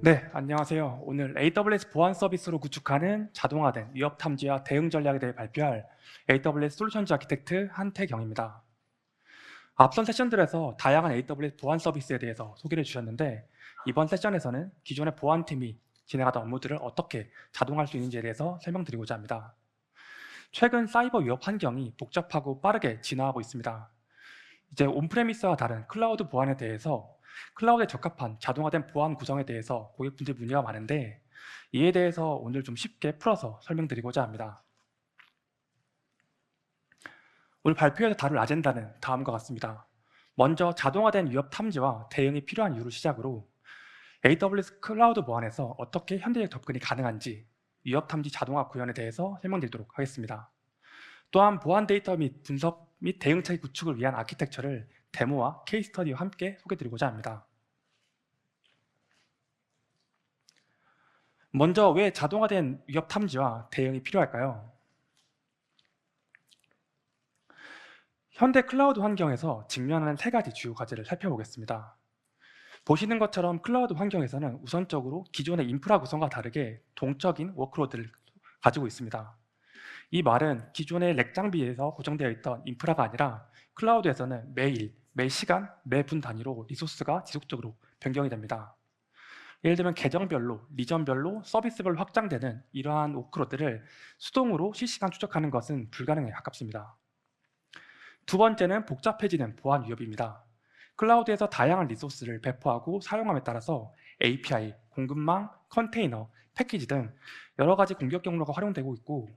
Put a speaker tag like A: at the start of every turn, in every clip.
A: 네, 안녕하세요. 오늘 AWS 보안 서비스로 구축하는 자동화된 위협 탐지와 대응 전략에 대해 발표할 AWS 솔루션즈 아키텍트 한태경입니다. 앞선 세션들에서 다양한 AWS 보안 서비스에 대해서 소개를 주셨는데 이번 세션에서는 기존의 보안팀이 진행하던 업무들을 어떻게 자동화할 수 있는지에 대해서 설명드리고자 합니다. 최근 사이버 위협 환경이 복잡하고 빠르게 진화하고 있습니다. 이제 온프레미스와 다른 클라우드 보안에 대해서 클라우드에 적합한 자동화된 보안 구성에 대해서 고객분들 문의가 많은데 이에 대해서 오늘 좀 쉽게 풀어서 설명드리고자 합니다. 오늘 발표에서 다룰 아젠다는 다음과 같습니다. 먼저 자동화된 위협 탐지와 대응이 필요한 이유를 시작으로 AWS 클라우드 보안에서 어떻게 현대적 접근이 가능한지 위협 탐지 자동화 구현에 대해서 설명드리도록 하겠습니다. 또한 보안 데이터 및 분석 및 대응체계 구축을 위한 아키텍처를 데모와 케이스 스터디와 함께 소개드리고자 합니다. 먼저 왜 자동화된 위협 탐지와 대응이 필요할까요? 현대 클라우드 환경에서 직면하는 세 가지 주요 과제를 살펴보겠습니다. 보시는 것처럼 클라우드 환경에서는 우선적으로 기존의 인프라 구성과 다르게 동적인 워크로드를 가지고 있습니다. 이 말은 기존의 렉 장비에서 고정되어 있던 인프라가 아니라 클라우드에서는 매일, 매시간, 매분 단위로 리소스가 지속적으로 변경이 됩니다. 예를 들면 계정별로, 리전별로, 서비스별로 확장되는 이러한 워크로드를 수동으로 실시간 추적하는 것은 불가능에 가깝습니다. 두 번째는 복잡해지는 보안 위협입니다. 클라우드에서 다양한 리소스를 배포하고 사용함에 따라서 API, 공급망, 컨테이너, 패키지 등 여러 가지 공격 경로가 활용되고 있고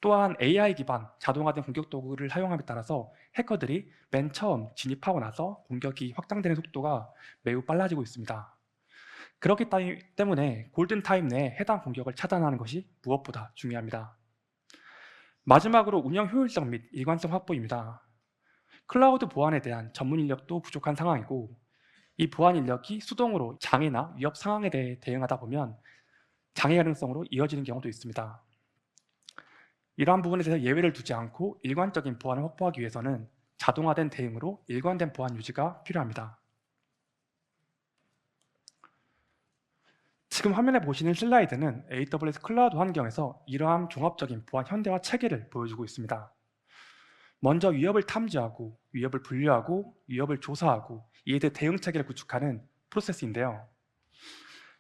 A: 또한 AI 기반 자동화된 공격 도구를 사용함에 따라서 해커들이 맨 처음 진입하고 나서 공격이 확장되는 속도가 매우 빨라지고 있습니다. 그렇기 때문에 골든타임 내에 해당 공격을 차단하는 것이 무엇보다 중요합니다. 마지막으로 운영 효율성 및 일관성 확보입니다. 클라우드 보안에 대한 전문 인력도 부족한 상황이고 이 보안 인력이 수동으로 장애나 위협 상황에 대해 대응하다 보면 장애 가능성으로 이어지는 경우도 있습니다. 이러한 부분에 대해서 예외를 두지 않고 일관적인 보안을 확보하기 위해서는 자동화된 대응으로 일관된 보안 유지가 필요합니다. 지금 화면에 보시는 슬라이드는 AWS 클라우드 환경에서 이러한 종합적인 보안 현대화 체계를 보여주고 있습니다. 먼저 위협을 탐지하고, 위협을 분류하고, 위협을 조사하고 이에 대해 대응 체계를 구축하는 프로세스인데요.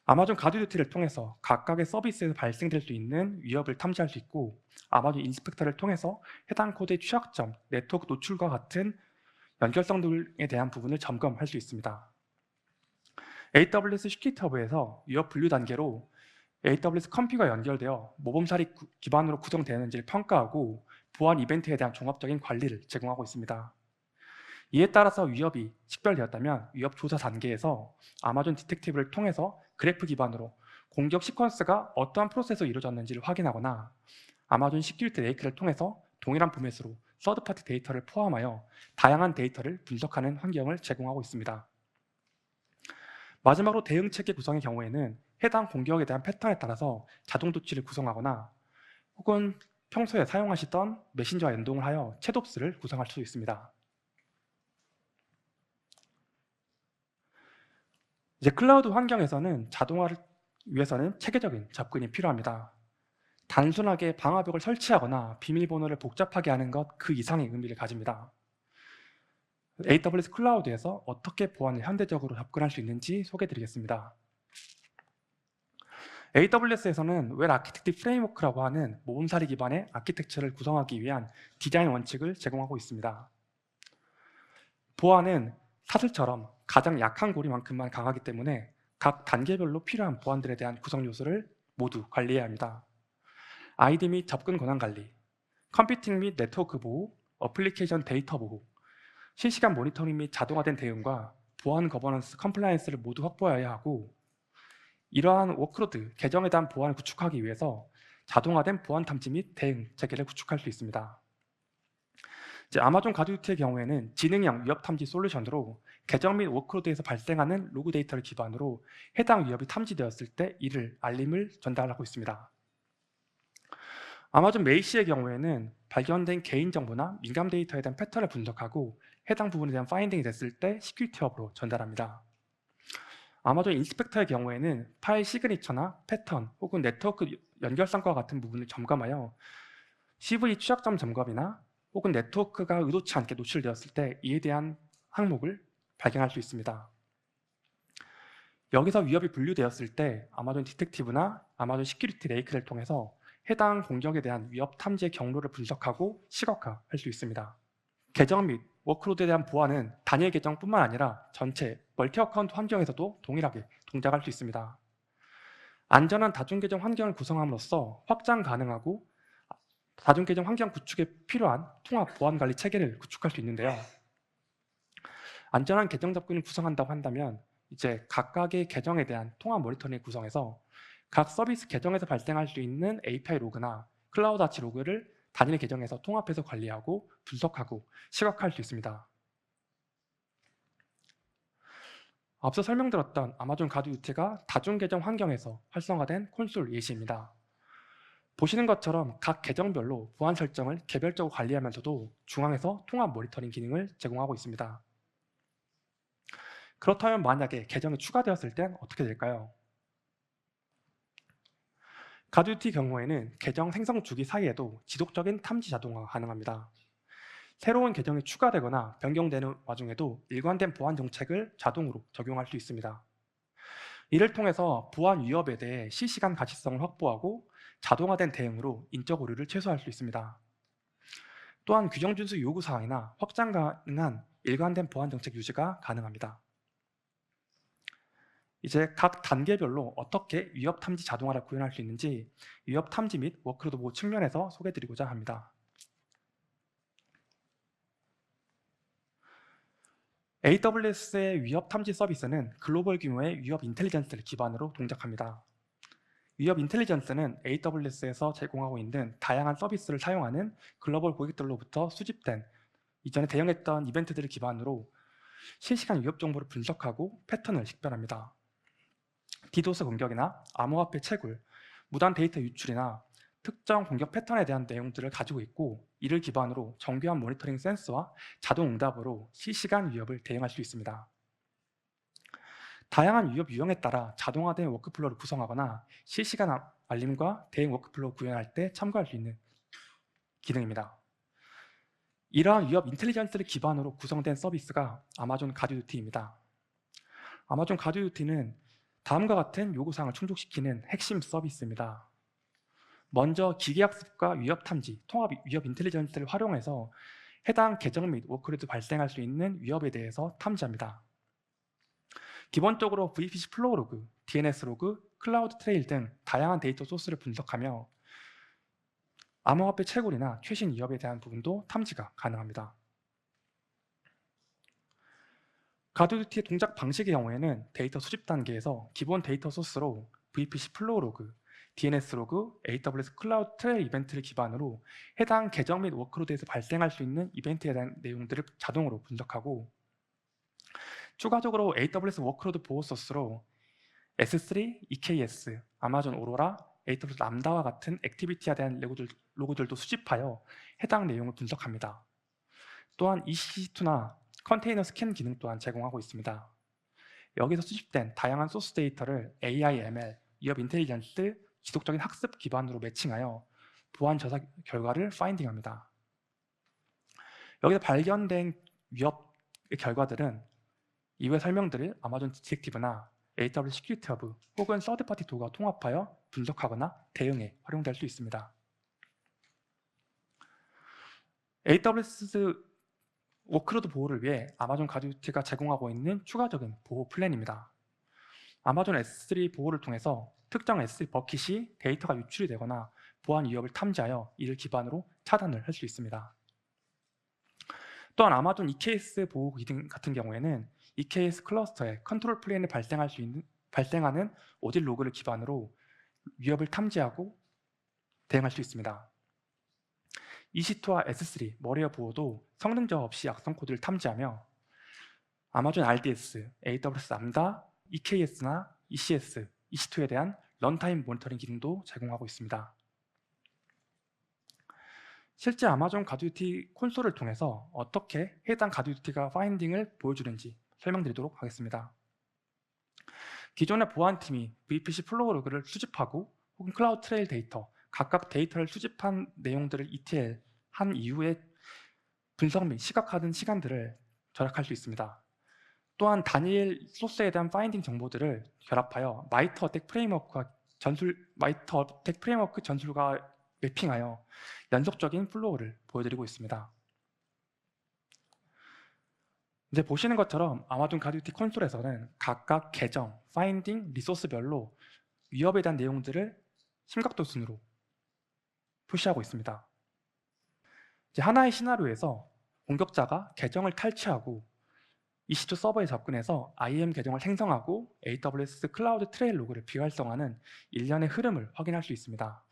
A: 아마존 가두듀티를 통해서 각각의 서비스에서 발생될 수 있는 위협을 탐지할 수 있고 아마존 인스펙터를 통해서 해당 코드의 취약점, 네트워크 노출과 같은 연결성 등에 대한 부분을 점검할 수 있습니다. AWS 시큐리티 허브에서 위협 분류 단계로 AWS 컴퓨터가 연결되어 모범사리 기반으로 구성되는지를 평가하고 보안 이벤트에 대한 종합적인 관리를 제공하고 있습니다. 이에 따라서 위협이 식별되었다면 위협 조사 단계에서 아마존 디텍티브를 통해서 그래프 기반으로 공격 시퀀스가 어떠한 프로세스로 이루어졌는지를 확인하거나 아마존 시큐리티 레이크를 통해서 동일한 포맷으로 서드파티 데이터를 포함하여 다양한 데이터를 분석하는 환경을 제공하고 있습니다. 마지막으로 대응 체계 구성의 경우에는 해당 공격에 대한 패턴에 따라서 자동 조치를 구성하거나 혹은 평소에 사용하시던 메신저와 연동을 하여 챗옵스를 구성할 수 있습니다. 이제 클라우드 환경에서는 자동화를 위해서는 체계적인 접근이 필요합니다. 단순하게 방화벽을 설치하거나 비밀번호를 복잡하게 하는 것 그 이상의 의미를 가집니다. AWS 클라우드에서 어떻게 보안을 현대적으로 접근할 수 있는지 소개해드리겠습니다. AWS에서는 웰 아키텍트 프레임워크라고 하는 모범사리 기반의 아키텍처를 구성하기 위한 디자인 원칙을 제공하고 있습니다. 보안은 사슬처럼 가장 약한 고리만큼만 강하기 때문에 각 단계별로 필요한 보안들에 대한 구성 요소를 모두 관리해야 합니다. 아이디 및 접근 권한 관리, 컴퓨팅 및 네트워크 보호, 어플리케이션 데이터 보호, 실시간 모니터링 및 자동화된 대응과 보안 거버넌스 컴플라이언스를 모두 확보해야 하고 이러한 워크로드, 계정에 대한 보안을 구축하기 위해서 자동화된 보안 탐지 및 대응 체계를 구축할 수 있습니다. 이제 아마존 가두유티의 경우에는 지능형 위협 탐지 솔루션으로 계정 및 워크로드에서 발생하는 로그 데이터를 기반으로 해당 위협이 탐지되었을 때 이를 알림을 전달하고 있습니다. 아마존 메이시의 경우에는 발견된 개인정보나 민감 데이터에 대한 패턴을 분석하고 해당 부분에 대한 파인딩이 됐을 때 시큐리티 허브로 전달합니다. 아마존 인스펙터의 경우에는 파일 시그니처나 패턴 혹은 네트워크 연결성과 같은 부분을 점검하여 CV 취약점 점검이나 혹은 네트워크가 의도치 않게 노출되었을 때 이에 대한 항목을 발견할 수 있습니다. 여기서 위협이 분류되었을 때 아마존 디텍티브나 아마존 시큐리티 레이크를 통해서 해당 공격에 대한 위협 탐지의 경로를 분석하고 시각화할 수 있습니다. 계정 및 워크로드에 대한 보안은 단일 계정뿐만 아니라 전체 멀티 어카운트 환경에서도 동일하게 동작할 수 있습니다. 안전한 다중계정 환경을 구성함으로써 확장 가능하고 다중계정 환경 구축에 필요한 통합 보안 관리 체계를 구축할 수 있는데요. 안전한 계정 접근을 구성한다고 한다면 이제 각각의 계정에 대한 통합 모니터링을 구성해서 각 서비스 계정에서 발생할 수 있는 API 로그나 클라우드 아치 로그를 단일 계정에서 통합해서 관리하고 분석하고 시각화할 수 있습니다. 앞서 설명드렸던 아마존 가드 UT가 다중계정 환경에서 활성화된 콘솔 예시입니다. 보시는 것처럼 각 계정별로 보안 설정을 개별적으로 관리하면서도 중앙에서 통합 모니터링 기능을 제공하고 있습니다. 그렇다면 만약에 계정이 추가되었을 땐 어떻게 될까요? 가드듀티 경우에는 계정 생성 주기 사이에도 지속적인 탐지 자동화가 가능합니다. 새로운 계정이 추가되거나 변경되는 와중에도 일관된 보안 정책을 자동으로 적용할 수 있습니다. 이를 통해서 보안 위협에 대해 실시간 가시성을 확보하고 자동화된 대응으로 인적 오류를 최소화할 수 있습니다. 또한 규정 준수 요구 사항이나 확장 가능한 일관된 보안 정책 유지가 가능합니다. 이제 각 단계별로 어떻게 위협 탐지 자동화를 구현할 수 있는지 위협 탐지 및 워크로드 보호 측면에서 소개해드리고자 합니다. AWS의 위협 탐지 서비스는 글로벌 규모의 위협 인텔리전스를 기반으로 동작합니다. 위협 인텔리전스는 AWS에서 제공하고 있는 다양한 서비스를 사용하는 글로벌 고객들로부터 수집된 이전에 대응했던 이벤트들을 기반으로 실시간 위협 정보를 분석하고 패턴을 식별합니다. 디도스 공격이나 암호화폐 채굴, 무단 데이터 유출이나 특정 공격 패턴에 대한 내용들을 가지고 있고 이를 기반으로 정교한 모니터링 센서와 자동 응답으로 실시간 위협을 대응할 수 있습니다. 다양한 위협 유형에 따라 자동화된 워크플로우를 구성하거나 실시간 알림과 대응 워크플로우 구현할 때 참고할 수 있는 기능입니다. 이러한 위협 인텔리전스를 기반으로 구성된 서비스가 아마존 가드듀티입니다. 아마존 가드듀티는 다음과 같은 요구사항을 충족시키는 핵심 서비스입니다. 먼저 기계학습과 위협 탐지, 통합 위협 인텔리전스를 활용해서 해당 계정 및 워크로드 발생할 수 있는 위협에 대해서 탐지합니다. 기본적으로 VPC 플로우 로그, DNS 로그, 클라우드 트레일 등 다양한 데이터 소스를 분석하며 암호화폐 채굴이나 최신 위협에 대한 부분도 탐지가 가능합니다. 가드듀티의 동작 방식의 경우에는 데이터 수집 단계에서 기본 데이터 소스로 VPC 플로우 로그, DNS 로그, AWS 클라우드 트레일 이벤트를 기반으로 해당 계정 및 워크로드에서 발생할 수 있는 이벤트에 대한 내용들을 자동으로 분석하고 추가적으로 AWS 워크로드 보호 소스로 S3, EKS, 아마존 오로라, AWS 람다와 같은 액티비티에 대한 로그들도 수집하여 해당 내용을 분석합니다. 또한 EC2나 컨테이너 스캔 기능 또한 제공하고 있습니다. 여기서 수집된 다양한 소스 데이터를 AI, ML, 위협 인텔리전스, 지속적인 학습 기반으로 매칭하여 보안 조사 결과를 파인딩합니다. 여기서 발견된 위협 결과들은 이후에 설명드릴 아마존 디텍티브나 AWS 시큐리티 허브 혹은 서드파티 도구와 통합하여 분석하거나 대응에 활용될 수 있습니다. AWS 워크로드 보호를 위해 아마존 가드듀티가 제공하고 있는 추가적인 보호 플랜입니다. 아마존 S3 보호를 통해서 특정 S3 버킷이 데이터가 유출이 되거나 보안 위협을 탐지하여 이를 기반으로 차단을 할 수 있습니다. 또한 아마존 EKS 보호 기능 같은 경우에는 EKS 클러스터에 컨트롤 플레인을 발생하는 오딜 로그를 기반으로 위협을 탐지하고 대응할 수 있습니다. EC2와 S3 머리어 보호도 성능 저하 없이 악성 코드를 탐지하며 아마존 RDS, AWS 람다, EKS나 ECS, EC2에 대한 런타임 모니터링 기능도 제공하고 있습니다. 실제 아마존 가드듀티 콘솔을 통해서 어떻게 해당 가드듀티가 파인딩을 보여주는지 설명드리도록 하겠습니다. 기존의 보안팀이 VPC 플로우 로그를 수집하고 혹은 클라우드 트레일 데이터, 각각 데이터를 수집한 내용들을 ETL 한 이후에 분석 및 시각화된 시간들을 절약할 수 있습니다. 또한 단일 소스에 대한 파인딩 정보들을 결합하여 마이터 어택 프레임워크 전술과 매핑하여 연속적인 플로우를 보여드리고 있습니다. 이제 보시는 것처럼 아마존 가듀티 콘솔에서는 각각 계정, 파인딩, 리소스별로 위협에 대한 내용들을 심각도 순으로 표시하고 있습니다. 이제 하나의 시나리오에서 공격자가 계정을 탈취하고 EC2 서버에 접근해서 IAM 계정을 생성하고 AWS 클라우드 트레일 로그를 비활성화하는 일련의 흐름을 확인할 수 있습니다.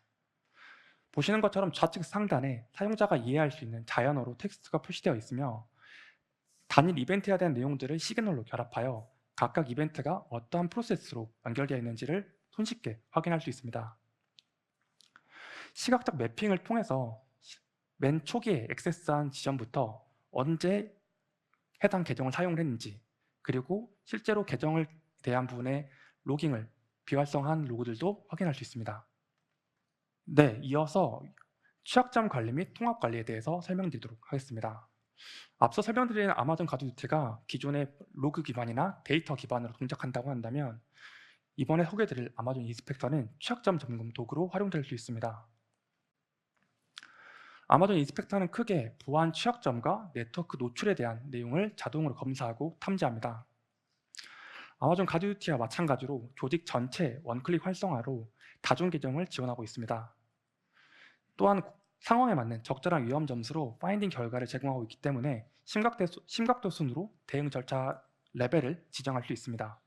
A: 보시는 것처럼 좌측 상단에 사용자가 이해할 수 있는 자연어로 텍스트가 표시되어 있으며 단일 이벤트에 대한 내용들을 시그널로 결합하여 각각 이벤트가 어떠한 프로세스로 연결되어 있는지를 손쉽게 확인할 수 있습니다. 시각적 매핑을 통해서 맨 초기에 액세스한 지점부터 언제 해당 계정을 사용했는지, 그리고 실제로 계정을 대한 부분의 로깅을 비활성화한 로그들도 확인할 수 있습니다. 네, 이어서 취약점 관리 및 통합 관리에 대해서 설명드리도록 하겠습니다. 앞서 설명드린 아마존 가두듀티가 기존의 로그 기반이나 데이터 기반으로 동작한다고 한다면 이번에 소개드릴 아마존 인스펙터는 취약점 점검 도구로 활용될 수 있습니다. 아마존 인스펙터는 크게 보안 취약점과 네트워크 노출에 대한 내용을 자동으로 검사하고 탐지합니다. 아마존 가듀티와 마찬가지로 조직 전체 원클릭 활성화로 다중 계정을 지원하고 있습니다. 또한 상황에 맞는 적절한 위험 점수로 파인딩 결과를 제공하고 있기 때문에 심각도 순으로 대응 절차 레벨을 지정할 수 있습니다.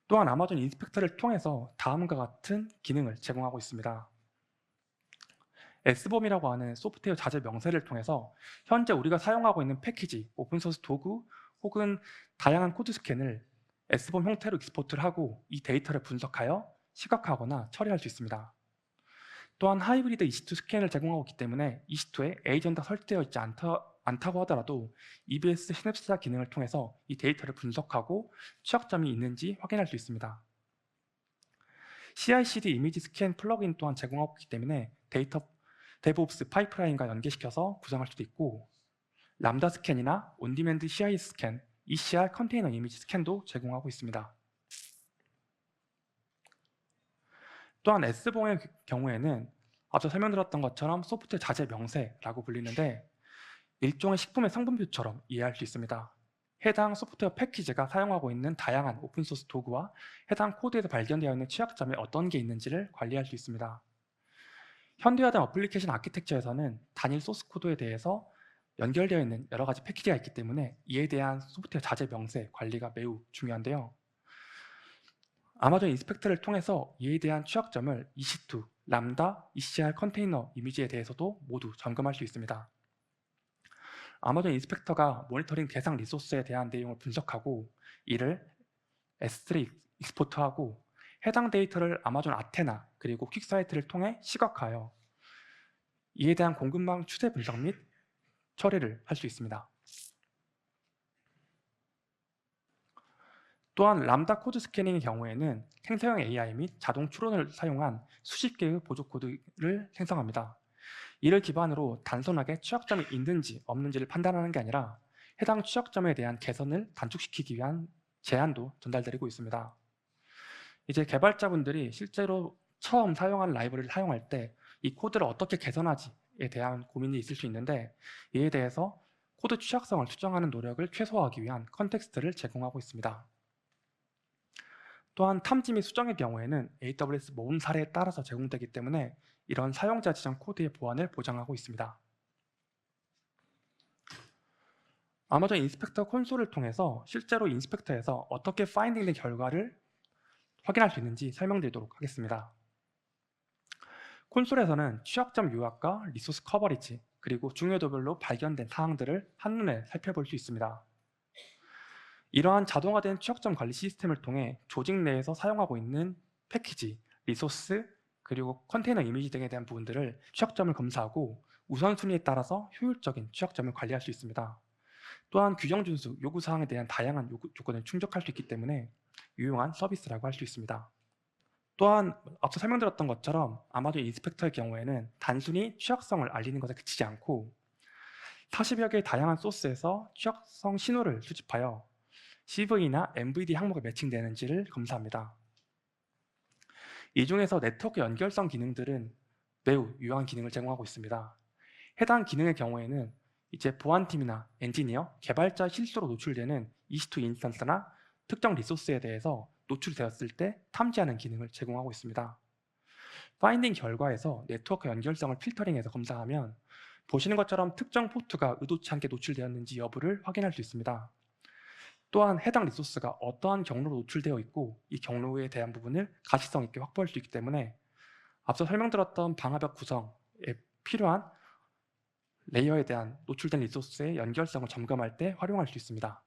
A: 또한 아마존 인스펙터를 통해서 다음과 같은 기능을 제공하고 있습니다. S범이라고 하는 소프트웨어 자재 명세를 통해서 현재 우리가 사용하고 있는 패키지, 오픈소스 도구 혹은 다양한 코드 스캔을 S범 형태로 익스포트를 하고 이 데이터를 분석하여 시각화하거나 처리할 수 있습니다. 또한 하이브리드 EC2 스캔을 제공하고 있기 때문에 EC2에 에이전트가 설치되어 있지 않다고 하더라도 EBS 시냅스자 기능을 통해서 이 데이터를 분석하고 취약점이 있는지 확인할 수 있습니다. CI/CD 이미지 스캔 플러그인 또한 제공하고 있기 때문에 DevOps 파이프라인과 연계시켜서 구성할 수도 있고 람다 스캔이나 온디맨드 CI 스캔, ECR 컨테이너 이미지 스캔도 제공하고 있습니다. 또한 S봉의 경우에는 앞서 설명드렸던 것처럼 소프트웨어 자재 명세라고 불리는데 일종의 식품의 성분표처럼 이해할 수 있습니다. 해당 소프트웨어 패키지가 사용하고 있는 다양한 오픈소스 도구와 해당 코드에서 발견되어 있는 취약점이 어떤 게 있는지를 관리할 수 있습니다. 현대화된 어플리케이션 아키텍처에서는 단일 소스 코드에 대해서 연결되어 있는 여러 가지 패키지가 있기 때문에 이에 대한 소프트웨어 자재 명세 관리가 매우 중요한데요. 아마존 인스펙터를 통해서 이에 대한 취약점을 EC2, 람다, ECR 컨테이너 이미지에 대해서도 모두 점검할 수 있습니다. 아마존 인스펙터가 모니터링 대상 리소스에 대한 내용을 분석하고 이를 S3 익스포트하고 해당 데이터를 아마존 아테나 그리고 퀵사이트를 통해 시각화하여 이에 대한 공급망 추세 분석 및 처리를 할 수 있습니다. 또한 람다 코드 스캐닝의 경우에는 생성형 AI 및 자동 추론을 사용한 수십 개의 보조 코드를 생성합니다. 이를 기반으로 단순하게 취약점이 있는지 없는지를 판단하는 게 아니라 해당 취약점에 대한 개선을 단축시키기 위한 제안도 전달드리고 있습니다. 이제 개발자분들이 실제로 처음 사용한 라이브러리를 사용할 때 이 코드를 어떻게 개선하지에 대한 고민이 있을 수 있는데 이에 대해서 코드 취약성을 수정하는 노력을 최소화하기 위한 컨텍스트를 제공하고 있습니다. 또한 탐지 및 수정의 경우에는 AWS 모음 사례에 따라서 제공되기 때문에 이런 사용자 지정 코드의 보안을 보장하고 있습니다. 아마존 인스펙터 콘솔을 통해서 실제로 인스펙터에서 어떻게 파인딩된 결과를 확인할 수 있는지 설명드리도록 하겠습니다. 콘솔에서는 취약점 요약과 리소스 커버리지 그리고 중요도별로 발견된 사항들을 한눈에 살펴볼 수 있습니다. 이러한 자동화된 취약점 관리 시스템을 통해 조직 내에서 사용하고 있는 패키지, 리소스, 그리고 컨테이너 이미지 등에 대한 부분들을 취약점을 검사하고 우선순위에 따라서 효율적인 취약점을 관리할 수 있습니다. 또한 규정 준수 요구 사항에 대한 다양한 조건을 충족할 수 있기 때문에 유용한 서비스라고 할 수 있습니다. 또한 앞서 설명드렸던 것처럼 아마존 인스펙터의 경우에는 단순히 취약성을 알리는 것에 그치지 않고 40여 개의 다양한 소스에서 취약성 신호를 수집하여 CV나 MVD 항목에 매칭되는지를 검사합니다. 이 중에서 네트워크 연결성 기능들은 매우 유용한 기능을 제공하고 있습니다. 해당 기능의 경우에는 이제 보안팀이나 엔지니어, 개발자 실수로 노출되는 EC2 인스턴스나 특정 리소스에 대해서 노출되었을 때 탐지하는 기능을 제공하고 있습니다. 파인딩 결과에서 네트워크 연결성을 필터링해서 검사하면 보시는 것처럼 특정 포트가 의도치 않게 노출되었는지 여부를 확인할 수 있습니다. 또한 해당 리소스가 어떠한 경로로 노출되어 있고 이 경로에 대한 부분을 가시성 있게 확보할 수 있기 때문에 앞서 설명드렸던 방화벽 구성에 필요한 레이어에 대한 노출된 리소스의 연결성을 점검할 때 활용할 수 있습니다.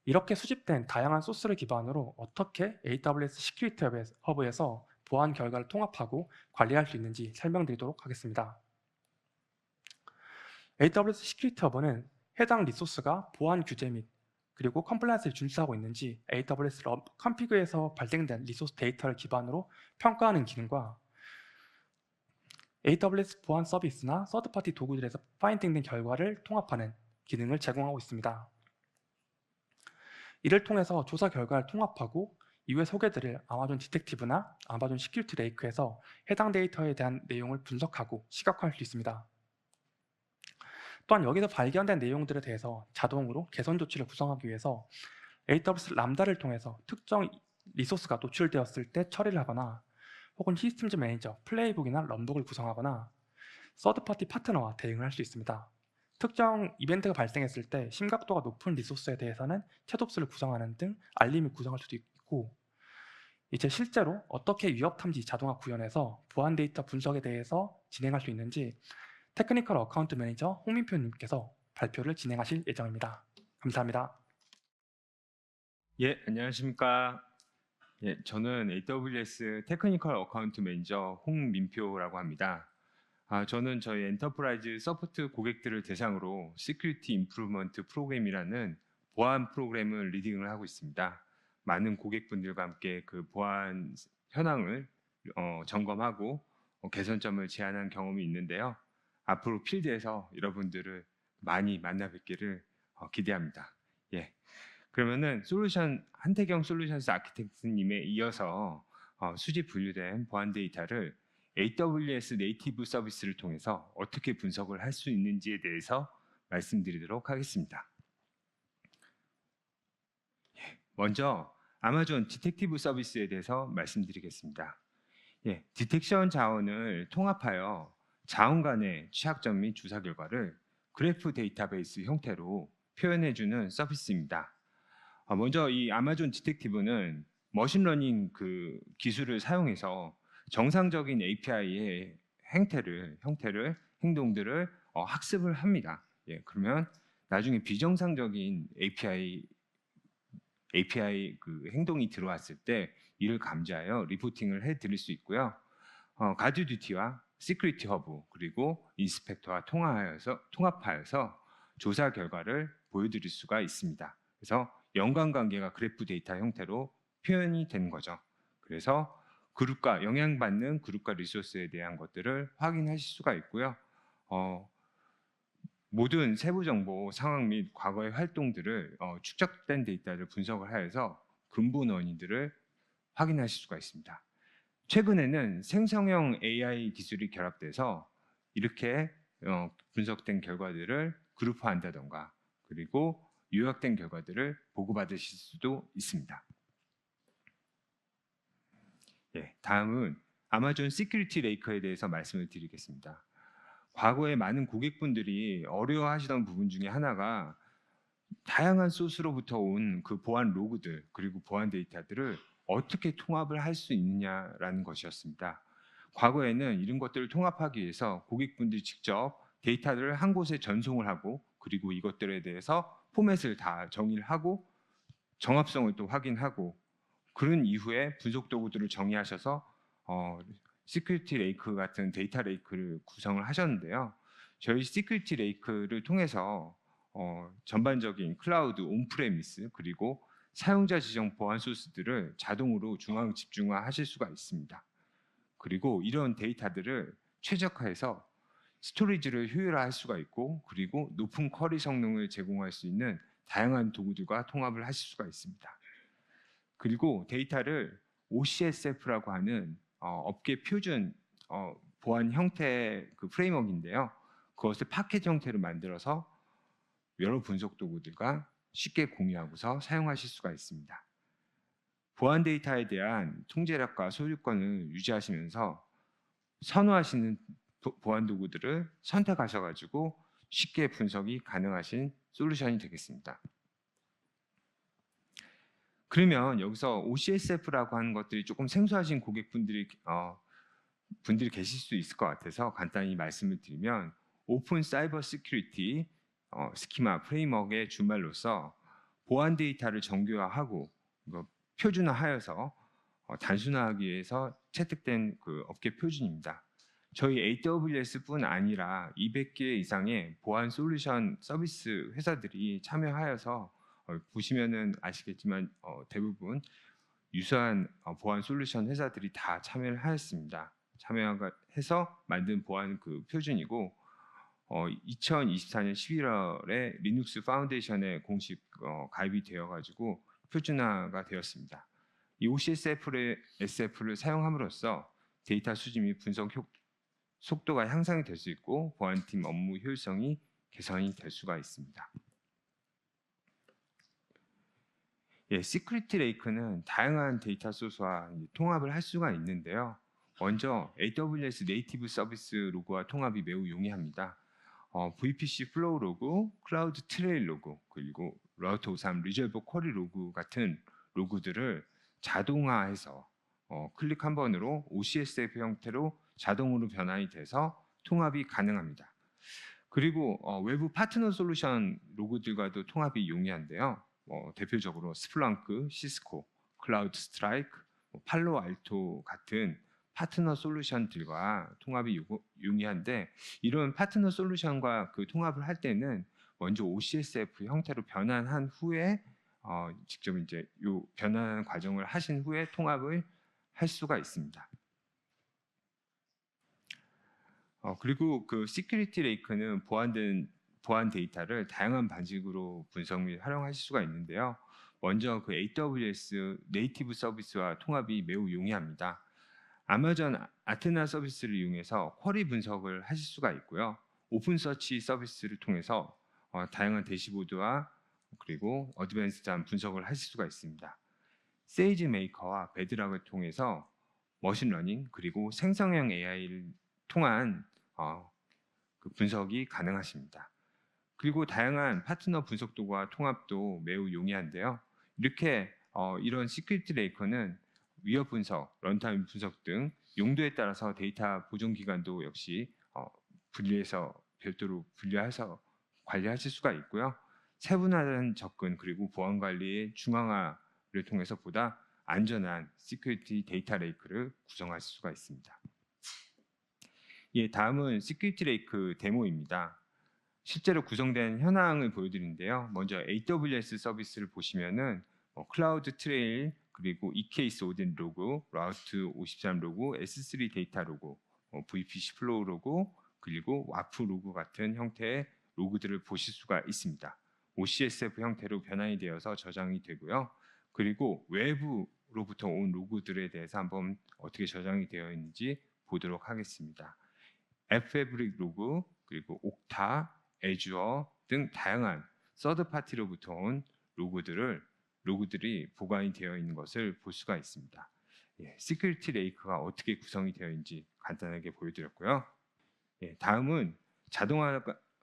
A: 이렇게 수집된 다양한 소스를 기반으로 어떻게 AWS 시큐리티 허브에서 보안 결과를 통합하고 관리할 수 있는지 설명드리도록 하겠습니다. AWS 시큐리티 허브는 해당 리소스가 보안 규제 및 그리고 컴플라이언스를 준수하고 있는지 AWS 컴피그에서 발생된 리소스 데이터를 기반으로 평가하는 기능과 AWS 보안 서비스나 서드파티 도구들에서 파인딩된 결과를 통합하는 기능을 제공하고 있습니다. 이를 통해서 조사 결과를 통합하고 이후에 소개드릴 아마존 디텍티브나 아마존 시큐리티 레이크에서 해당 데이터에 대한 내용을 분석하고 시각화할 수 있습니다. 또한 여기서 발견된 내용들에 대해서 자동으로 개선 조치를 구성하기 위해서 AWS 람다를 통해서 특정 리소스가 노출되었을 때 처리를 하거나 혹은 시스템즈 매니저, 플레이북이나 런북을 구성하거나 서드파티 파트너와 대응을 할 수 있습니다. 특정 이벤트가 발생했을 때 심각도가 높은 리소스에 대해서는 챗옵스를 구성하는 등 알림을 구성할 수도 있고 이제 실제로 어떻게 위협 탐지 자동화 구현해서 보안 데이터 분석에 대해서 진행할 수 있는지 테크니컬 어카운트 매니저 홍민표님께서 발표를 진행하실 예정입니다. 감사합니다.
B: 예, 안녕하십니까. 예, 저는 AWS 테크니컬 어카운트 매니저 홍민표라고 합니다. 저는 저희 엔터프라이즈 서포트 고객들을 대상으로 시큐리티 임프루먼트 프로그램이라는 보안 프로그램을 리딩을 하고 있습니다. 많은 고객분들과 함께 그 보안 현황을 점검하고 개선점을 제안한 경험이 있는데요. 앞으로 필드에서 여러분들을 많이 만나 뵙기를 기대합니다. 예. 그러면은 한태경 솔루션스 아키텍트님에 이어서 수집 분류된 보안 데이터를 AWS 네이티브 서비스를 통해서 어떻게 분석을 할 수 있는지에 대해서 말씀드리도록 하겠습니다. 먼저 아마존 디텍티브 서비스에 대해서 말씀드리겠습니다. 예, 디텍션 자원을 통합하여 자원 간의 취약점 및 주사 결과를 그래프 데이터베이스 형태로 표현해주는 서비스입니다. 먼저 이 아마존 디텍티브는 머신러닝 그 기술을 사용해서 정상적인 API의 행동들을 학습을 합니다. 예, 그러면 나중에 비정상적인 API 그 행동이 들어왔을 때 이를 감지하여 리포팅을 해드릴 수 있고요. 가드 듀티와 시큐리티 허브 그리고 인스펙터와 통합하여서 조사 결과를 보여드릴 수가 있습니다. 그래서 연관관계가 그래프 데이터 형태로 표현이 되는 거죠. 그래서 그룹과 영향받는 그룹과 리소스에 대한 것들을 확인하실 수가 있고요. 모든 세부 정보, 상황 및 과거의 활동들을 축적된 데이터를 분석을 하여서 근본 원인들을 확인하실 수가 있습니다. 최근에는 생성형 AI 기술이 결합돼서 이렇게 분석된 결과들을 그룹화한다던가 그리고 요약된 결과들을 보고받으실 수도 있습니다. 예, 다음은 아마존 시큐리티 레이커에 대해서 말씀을 드리겠습니다. 과거에 많은 고객분들이 어려워하시던 부분 중에 하나가 다양한 소스로부터 온 그 보안 로그들 그리고 보안 데이터들을 어떻게 통합을 할 수 있느냐라는 것이었습니다. 과거에는 이런 것들을 통합하기 위해서 고객분들이 직접 데이터를 한 곳에 전송을 하고 그리고 이것들에 대해서 포맷을 다 정의를 하고 정합성을 또 확인하고 그런 이후에 분석 도구들을 정의하셔서 시큐리티 레이크 같은 데이터 레이크를 구성을 하셨는데요. 저희 시큐리티 레이크를 통해서 전반적인 클라우드 온프레미스 그리고 사용자 지정 보안 소스들을 자동으로 중앙 집중화하실 수가 있습니다. 그리고 이런 데이터들을 최적화해서 스토리지를 효율화할 수가 있고 그리고 높은 쿼리 성능을 제공할 수 있는 다양한 도구들과 통합을 하실 수가 있습니다. 그리고 데이터를 OCSF라고 하는 업계 표준 보안 형태의 그 프레임워크인데요. 그것을 파켓 형태로 만들어서 여러 분석 도구들과 쉽게 공유하고서 사용하실 수가 있습니다. 보안 데이터에 대한 통제력과 소유권을 유지하시면서 선호하시는 보안 도구들을 선택하셔가지고 쉽게 분석이 가능하신 솔루션이 되겠습니다. 그러면 여기서 OCSF라고 하는 것들이 조금 생소하신 고객분들이 계실 수 있을 것 같아서 간단히 말씀을 드리면 오픈 사이버 시큐리티 스키마 프레임워크의 주말로서 보안 데이터를 정교화하고 표준화하여서 단순화하기 위해서 채택된 그 업계 표준입니다. 저희 AWS뿐 아니라 200개 이상의 보안 솔루션 서비스 회사들이 참여하여서 보시면은 아시겠지만 대부분 유사한 보안 솔루션 회사들이 다 참여를 하였습니다. 참여해서 만든 보안 그 표준이고 2024년 11월에 리눅스 파운데이션에 공식 가입이 되어가지고 표준화가 되었습니다. 이 OCSF를 사용함으로써 데이터 수집 및 분석 속도가 향상이 될 수 있고 보안팀 업무 효율성이 개선이 될 수가 있습니다. 시큐리티 레이크는 다양한 데이터 소스와 통합을 할 수가 있는데요. 먼저 AWS 네이티브 서비스 로그와 통합이 매우 용이합니다. VPC 플로우 로그, 클라우드 트레일 로그, 그리고 라우트 53 리졸버 쿼리 로그 같은 로그들을 자동화해서 클릭 한 번으로 OCSF 형태로 자동으로 변환이 돼서 통합이 가능합니다. 그리고 외부 파트너 솔루션 로그들과도 통합이 용이한데요. 대표적으로 스플렁크, 시스코, 클라우드 스트라이크, 팔로알토 같은 파트너 솔루션들과 통합이 용이한데 이런 파트너 솔루션과 그 통합을 할 때는 먼저 OCSF 형태로 변환한 후에 직접 이제 요 변환하는 과정을 하신 후에 통합을 할 수가 있습니다. 그리고 그 시큐리티 레이크는 보안 데이터를 다양한 방식으로 분석 및 활용하실 수가 있는데요. 먼저 그 AWS 네이티브 서비스와 통합이 매우 용이합니다. 아마존 아테나 서비스를 이용해서 쿼리 분석을 하실 수가 있고요. 오픈 서치 서비스를 통해서 다양한 대시보드와 그리고 어드밴스드한 분석을 하실 수가 있습니다. 세이지 메이커와 베드락을 통해서 머신러닝 그리고 생성형 AI를 통한 그 분석이 가능하십니다. 그리고 다양한 파트너 분석 도구와 통합도 매우 용이한데요. 이렇게 이런 시큐리티 레이커는 위협 분석, 런타임 분석 등 용도에 따라서 데이터 보존 기간도 역시 분리해서 별도로 분리해서 관리하실 수가 있고요. 세분화된 접근 그리고 보안 관리의 중앙화를 통해서 보다 안전한 시큐리티 데이터 레이크를 구성할 수가 있습니다. 다음은 시큐리티 레이크 데모입니다. 실제로 구성된 현황을 보여드리는데요. 먼저 AWS 서비스를 보시면은 클라우드 트레일 그리고 EKS 오딘 로그, 라우트 53 로그, S3 데이터 로그, VPC 플로우 로그 그리고 와프 로그 같은 형태의 로그들을 보실 수가 있습니다. OCSF 형태로 변환이 되어서 저장이 되고요. 그리고 외부로부터 온 로그들에 대해서 한번 어떻게 저장이 되어 있는지 보도록 하겠습니다. Ffabric 로그 그리고 옥타, 애주어 등 다양한 서드 파티로부터 온 로그들이 보관이 되어 있는 것을 볼 수가 있습니다. 시큐리티 레이크가 어떻게 구성이 되어 있는지 간단하게 보여드렸고요. 다음은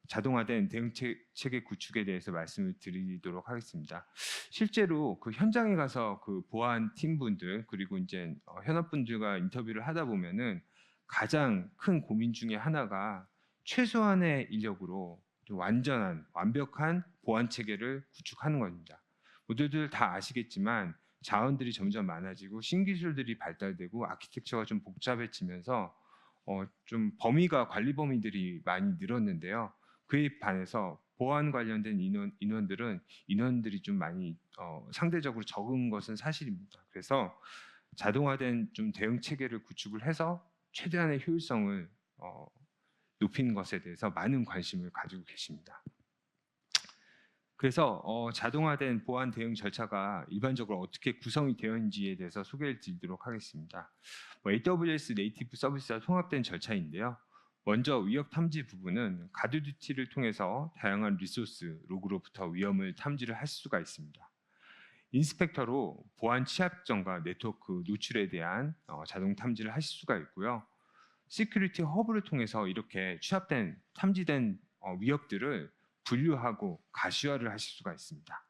B: 자동화된 대응 체계 구축에 대해서 말씀을 드리도록 하겠습니다. 실제로 그 현장에 가서 그 보안 팀분들 그리고 이제 현업분들과 인터뷰를 하다 보면은 가장 큰 고민 중에 하나가 최소한의 인력으로 완벽한 보안 체계를 구축하는 겁니다. 모두들 다 아시겠지만 자원들이 점점 많아지고 신기술들이 발달되고 아키텍처가 좀 복잡해지면서 좀 관리 범위들이 많이 늘었는데요. 그에 반해서 보안 관련된 인원들이 좀 많이 상대적으로 적은 것은 사실입니다. 그래서 자동화된 좀 대응 체계를 구축을 해서 최대한의 효율성을 높이는 것에 대해서 많은 관심을 가지고 계십니다. 그래서 자동화된 보안 대응 절차가 일반적으로 어떻게 구성이 되어 있는지에 대해서 소개를 드리도록 하겠습니다. AWS 네이티브 서비스와 통합된 절차인데요. 먼저 위협 탐지 부분은 가드듀티를 통해서 다양한 리소스 로그로부터 위험을 탐지를 할 수가 있습니다. 인스펙터로 보안 취약점과 네트워크 노출에 대한 자동 탐지를 하실 수가 있고요. 시큐리티 허브를 통해서 이렇게 탐지된 위협들을 분류하고 가시화를 하실 수가 있습니다.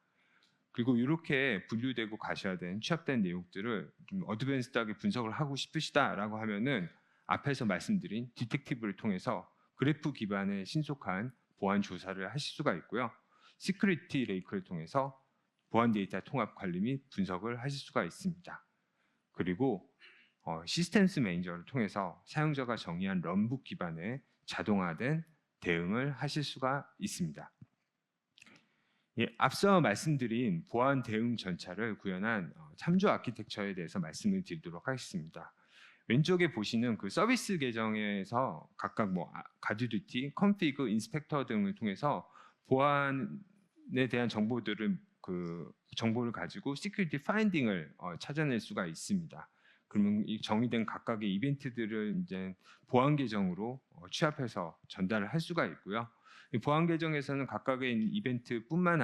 B: 그리고 이렇게 분류되고 가시화된 취합된 내용들을 좀 어드밴스드하게 분석을 하고 싶으시다라고 하면은 앞에서 말씀드린 디텍티브를 통해서 그래프 기반의 신속한 보안 조사를 하실 수가 있고요. 시큐리티 레이크를 통해서 보안 데이터 통합 관리 및 분석을 하실 수가 있습니다. 그리고 시스템스 매니저를 통해서 사용자가 정의한 런북 기반의 자동화된 대응을 하실 수가 있습니다. 예, 앞서 말씀드린 보안 대응 전차를 구현한 참조 아키텍처에 대해서 말씀을 드리도록 하겠습니다. 왼쪽에 보시는 그 서비스 계정에서 각각 가드듀티, 컨피그, 인스펙터 등을 통해서 보안에 대한 정보를 가지고 시큐리티 파인딩을 찾아낼 수가 있습니다. 그러면 이 정의된 각각의 이벤트들을 이제 보안 계정으로 취합해서 전달을 할 수가 있고요. 이 보안 계정에서는 각각의 이벤트뿐만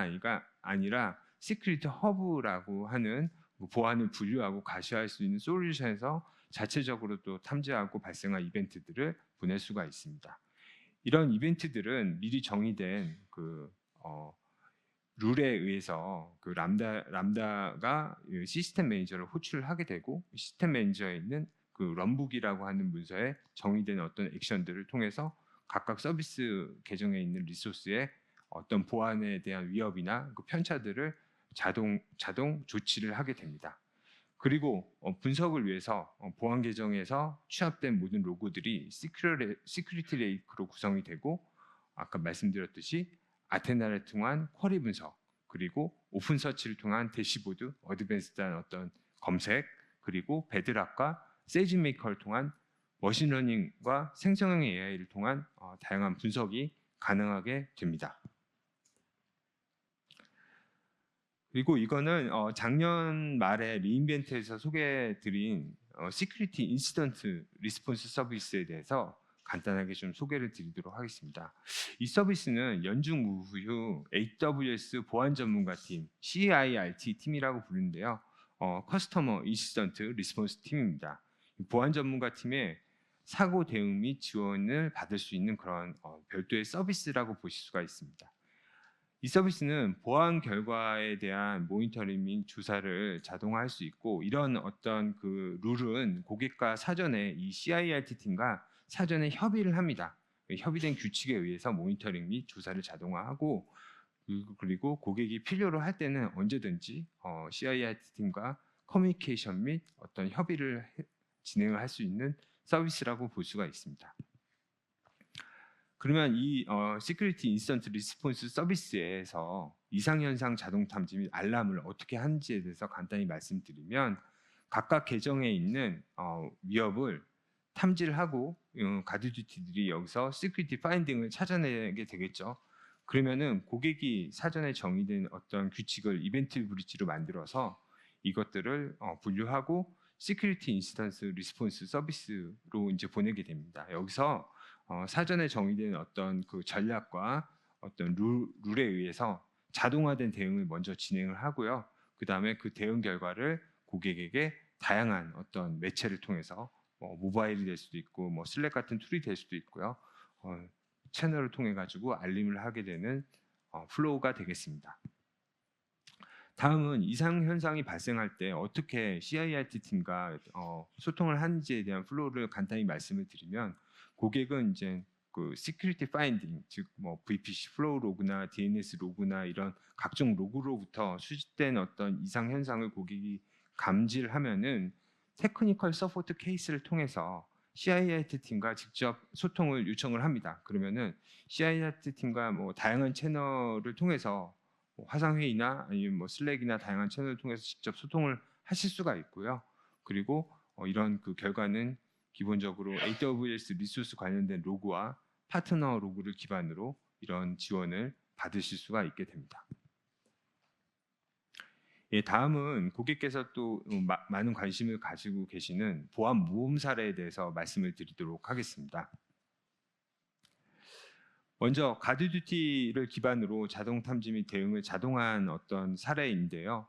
B: 아니라 시큐리티 허브라고 하는 보안을 분류하고 가시화할 수 있는 솔루션에서 자체적으로 또 탐지하고 발생한 이벤트들을 보낼 수가 있습니다. 이런 이벤트들은 미리 정의된 룰에 의해서 그 람다가 시스템 매니저를 호출하게 되고 시스템 매니저에 있는 그 런북이라고 하는 문서에 정의된 어떤 액션들을 통해서 각각 서비스 계정에 있는 리소스의 어떤 보안에 대한 위협이나 그 편차들을 자동 조치를 하게 됩니다. 그리고 분석을 위해서 보안 계정에서 취합된 모든 로고들이 시큐리티 레이크로 구성이 되고 아까 말씀드렸듯이 아테나를 통한 쿼리 분석 그리고 오픈 서치를 통한 대시보드 어드밴스드한 어떤 검색 그리고 베드락과 세이지메이커를 통한 머신러닝과 생성형 AI를 통한 다양한 분석이 가능하게 됩니다. 그리고 이거는 작년 말에 리인벤트에서 소개해드린 시큐리티 인시던트 리스폰스 서비스에 대해서 간단하게 좀 소개를 드리도록 하겠습니다. 이 서비스는 연중 무휴 AWS 보안 전문가 팀 CIRT 팀이라고 부르는데요. 커스터머 인시던트 리스폰스 팀입니다. 보안 전문가 팀의 사고 대응 및 지원을 받을 수 있는 그런 별도의 서비스라고 보실 수가 있습니다. 이 서비스는 보안 결과에 대한 모니터링 및 조사를 자동화할 수 있고 이런 어떤 그 룰은 고객과 사전에 이 CIRT 팀과 사전에 협의를 합니다. 협의된 규칙에 의해서 모니터링 및 조사를 자동화하고 그리고 고객이 필요로 할 때는 언제든지 CIRT 팀과 커뮤니케이션 및 어떤 협의를 진행을 할 수 있는 서비스라고 볼 수가 있습니다. 그러면 이 시큐리티 인스턴트 리스폰스 서비스에서 이상현상 자동 탐지 및 알람을 어떻게 하는지에 대해서 간단히 말씀드리면 각각 계정에 있는 위협을 탐지를 하고 가드듀티들이 여기서 시큐리티 파인딩을 찾아내게 되겠죠. 그러면은 고객이 사전에 정의된 어떤 규칙을 이벤트 브릿지로 만들어서 이것들을 분류하고 시큐리티 인스턴스 리스폰스 서비스로 이제 보내게 됩니다. 여기서 사전에 정의된 어떤 그 전략과 어떤 룰에 의해서 자동화된 대응을 먼저 진행을 하고요. 그 다음에 그 대응 결과를 고객에게 다양한 어떤 매체를 통해서 모바일이 될 수도 있고 슬랙 같은 툴이 될 수도 있고요. 채널을 통해 가지고 알림을 하게 되는 플로우가 되겠습니다. 다음은 이상 현상이 발생할 때 어떻게 CIRT 팀과 소통을 하는지에 대한 플로우를 간단히 말씀을 드리면 고객은 이제 그 시큐리티 파인딩 즉 VPC 플로우 로그나 DNS 로그나 이런 각종 로그로부터 수집된 어떤 이상 현상을 고객이 감지를 하면은 테크니컬 서포트 케이스를 통해서 CI/IT 팀과 직접 소통을 요청을 합니다. 그러면은 CI/IT 팀과 뭐 다양한 채널을 통해서 뭐 화상 회의나 아니면 뭐 슬랙이나 다양한 채널을 통해서 직접 소통을 하실 수가 있고요. 그리고 이런 그 결과는 기본적으로 AWS 리소스 관련된 로그와 파트너 로그를 기반으로 이런 지원을 받으실 수가 있게 됩니다. 예, 다음은 고객께서 또 많은 관심을 가지고 계시는 보안 모험 사례에 대해서 말씀을 드리도록 하겠습니다. 먼저 가드듀티를 기반으로 자동 탐지 및 대응을 자동화한 어떤 사례인데요.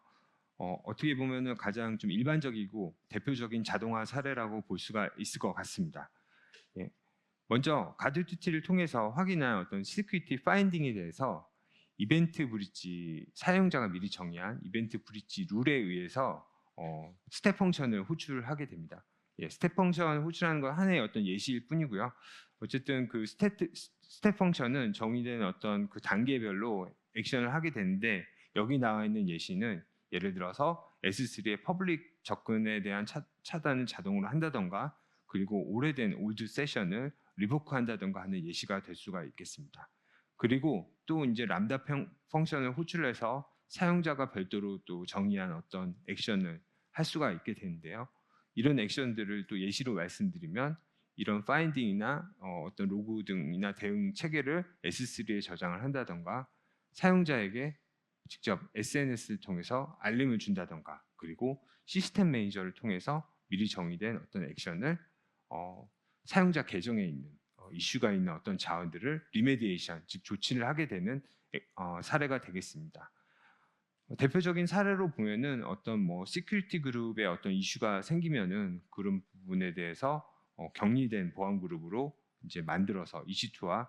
B: 어떻게 보면은 가장 좀 일반적이고 대표적인 자동화 사례라고 볼 수가 있을 것 같습니다. 예. 먼저 가드듀티를 통해서 확인한 어떤 시큐리티 파인딩에 대해서 이벤트 브릿지 사용자가 미리 정의한 이벤트 브릿지 룰에 의해서 스텝 펑션을 호출하게 됩니다. 예, 스텝 펑션 호출하는 건 하나의 어떤 예시일 뿐이고요. 어쨌든 그 스텝 펑션은 정의된 어떤 그 단계별로 액션을 하게 되는데 여기 나와 있는 예시는 예를 들어서 S3의 퍼블릭 접근에 대한 차단을 자동으로 한다던가 그리고 오래된 올드 세션을 리보크한다던가 하는 예시가 될 수가 있겠습니다. 그리고 또 이제 람다 펑션을 호출해서 사용자가 별도로 또 정의한 어떤 액션을 할 수가 있게 되는데요. 이런 액션들을 또 예시로 말씀드리면 이런 파인딩이나 어떤 로그 등이나 대응 체계를 S3에 저장을 한다던가 사용자에게 직접 SNS를 통해서 알림을 준다던가 그리고 시스템 매니저를 통해서 미리 정의된 어떤 액션을 사용자 계정에 있는 이슈가 있는 어떤 자원들을 리메디에이션 즉 조치를 하게 되는 사례가 되겠습니다. 대표적인 사례로 보면은 어떤 뭐 시큐리티 그룹의 어떤 이슈가 생기면은 그런 부분에 대해서 격리된 보안 그룹으로 이제 만들어서 이슈2와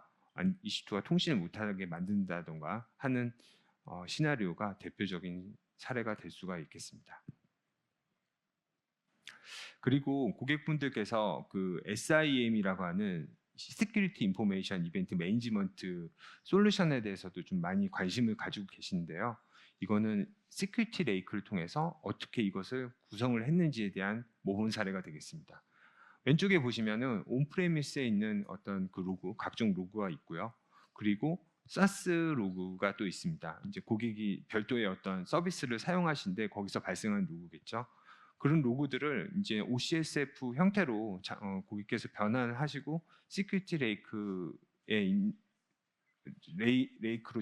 B: 통신을 못하게 만든다던가 하는 시나리오가 대표적인 사례가 될 수가 있겠습니다. 그리고 고객분들께서 그 SIEM이라고 하는 시큐리티 인포메이션 이벤트 매니지먼트 솔루션에 대해서도 좀 많이 관심을 가지고 계신데요. 이거는 시큐리티 레이크를 통해서 어떻게 이것을 구성을 했는지에 대한 모범 사례가 되겠습니다. 왼쪽에 보시면은 온프레미스에 있는 어떤 그 로그, 각종 로그가 있고요. 그리고 사스 로그가 또 있습니다. 이제 고객이 별도의 어떤 서비스를 사용하신데 거기서 발생한 로그겠죠. 그런 로그들을 이제 OCSF 형태로 고객께서 변환을 하시고 시큐리티 레이크로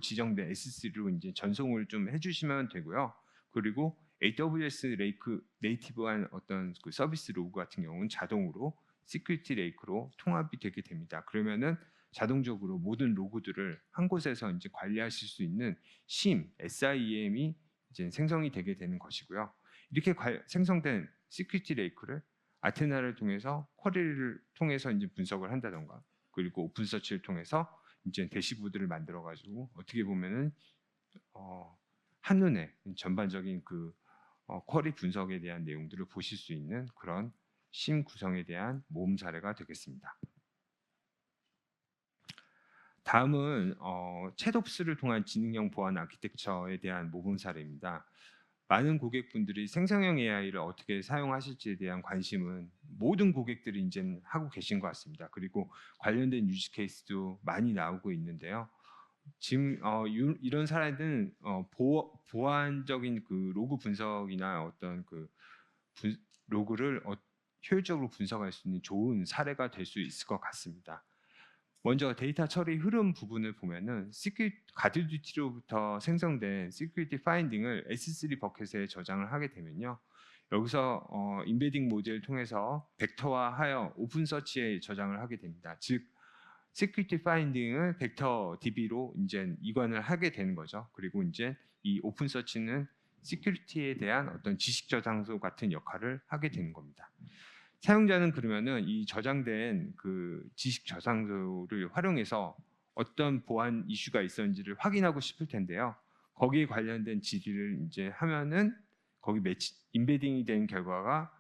B: 지정된 S3로 이제 전송을 좀 해주시면 되고요. 그리고 AWS 레이크 네이티브한 어떤 그 서비스 로그 같은 경우는 자동으로 시큐리티 레이크로 통합이 되게 됩니다. 그러면은 자동적으로 모든 로그들을 한 곳에서 이제 관리하실 수 있는 SIEM이 이제 생성이 되게 되는 것이고요. 이렇게 생성된 시큐리티 레이크를 아테나를 통해서 쿼리를 통해서 이제 분석을 한다던가 그리고 오픈 서치를 통해서 이제 대시보드를 만들어 가지고 어떻게 보면은 한눈에 전반적인 그 쿼리 분석에 대한 내용들을 보실 수 있는 그런 심 구성에 대한 모험 사례가 되겠습니다. 다음은 챗옵스를 통한 지능형 보안 아키텍처에 대한 모범 사례입니다. 많은 고객분들이 생성형 AI를 어떻게 사용하실지에 대한 관심은 모든 고객들이 이제 하고 계신 것 같습니다. 그리고 관련된 유즈 케이스도 많이 나오고 있는데요. 지금 이런 사례는 보안적인 그 로그 분석이나 어떤 그 로그를 효율적으로 분석할 수 있는 좋은 사례가 될 수 있을 것 같습니다. 먼저 데이터 처리 흐름 부분을 보면은 가드듀티로부터 생성된 시큐리티 파인딩을 S3 버켓에 저장을 하게 되면요. 여기서 인베딩 모듈을 통해서 벡터화하여 오픈 서치에 저장을 하게 됩니다. 즉 시큐리티 파인딩을 벡터 DB로 이제 이관을 하게 되는 거죠. 그리고 이제 이 오픈 서치는 시큐리티에 대한 어떤 지식 저장소 같은 역할을 하게 되는 겁니다. 사용자는 그러면은 이 저장된 그 지식 저장소를 활용해서 어떤 보안 이슈가 있었는지를 확인하고 싶을 텐데요. 거기에 관련된 질의를 이제 하면은 거기 인베딩이 된 결과가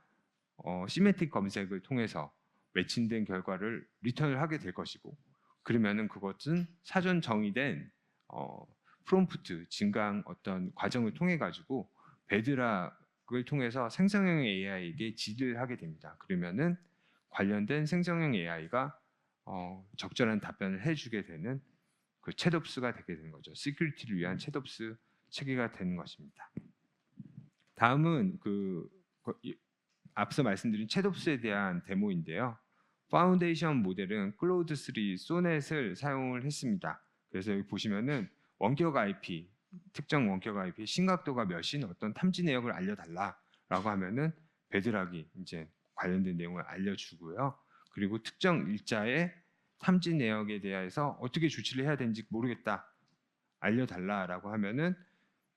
B: 시메틱 검색을 통해서 매칭된 결과를 리턴을 하게 될 것이고 그러면은 그것은 사전 정의된 프롬프트 증강 어떤 과정을 통해 가지고 베드락을 통해서 생성형 AI에게 지휘를 하게 됩니다. 그러면은 관련된 생성형 AI가 적절한 답변을 해주게 되는 그 챗옵스가 되게 되는 거죠. 시큐리티를 위한 챗옵스 체계가 되는 것입니다. 다음은 앞서 말씀드린 챗옵스에 대한 데모인데요. 파운데이션 모델은 클로우드 3 소넷을 사용을 했습니다. 그래서 여기 보시면은 원격 IP, 특정 원격 IP 심각도가 몇인 어떤 탐지 내역을 알려달라라고 하면은 베드락이 이제 관련된 내용을 알려주고요. 그리고 특정 일자의 탐지 내역에 대해서 어떻게 조치를 해야 되는지 모르겠다, 알려달라라고 하면은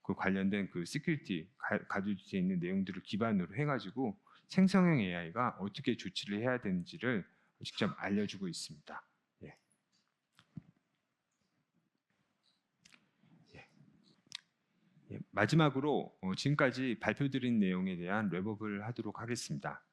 B: 그 관련된 그 시큐리티 가지고 있는 내용들을 기반으로 해가지고 생성형 AI가 어떻게 조치를 해야 되는지를 직접 알려주고 있습니다. 예. 예. 예. 마지막으로 지금까지 발표드린 내용에 대한 랩업을 하도록 하겠습니다.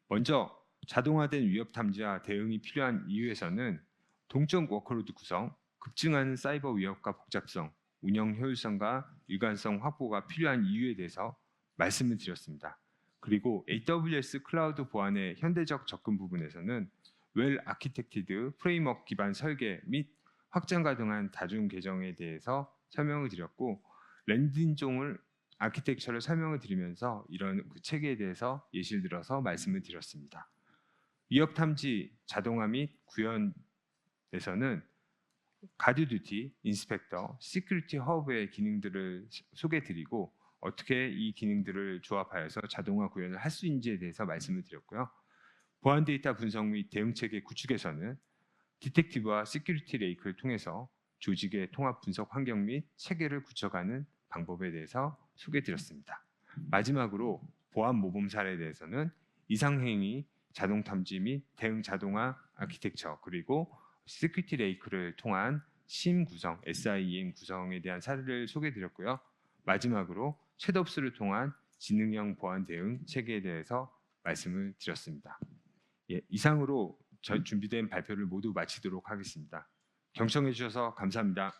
B: 먼저 자동화된 위협 탐지와 대응이 필요한 이유에서는 동적 워크로드 구성, 급증하는 사이버 위협과 복잡성, 운영 효율성과 일관성 확보가 필요한 이유에 대해서 말씀을 드렸습니다. 그리고 AWS 클라우드 보안의 현대적 접근 부분에서는 웰 아키텍티드 프레임워크 기반 설계 및 확장 가능한 다중 계정에 대해서 설명을 드렸고, 랜딩종을 아키텍처를 설명을 드리면서 이런 그 체계에 대해서 예시를 들어서 말씀을 드렸습니다. 위협 탐지, 자동화 및 구현에서는 가드듀티, 인스펙터, 시큐리티 허브의 기능들을 소개드리고 어떻게 이 기능들을 조합하여서 자동화 구현을 할 수 있는지에 대해서 말씀을 드렸고요. 보안 데이터 분석 및 대응 체계 구축에서는 디텍티브와 시큐리티 레이크를 통해서 조직의 통합 분석 환경 및 체계를 구축하는 방법에 대해서 소개드렸습니다. 마지막으로 보안 모범 사례에 대해서는 이상행위, 자동 탐지 및 대응 자동화 아키텍처, 그리고 시큐리티 레이크를 통한 SIEM 구성, SIEM 구성에 대한 사례를 소개드렸고요. 마지막으로 챗옵스를 통한 지능형 보안 대응 체계에 대해서 말씀을 드렸습니다. 예, 이상으로 준비된 발표를 모두 마치도록 하겠습니다. 경청해 주셔서 감사합니다.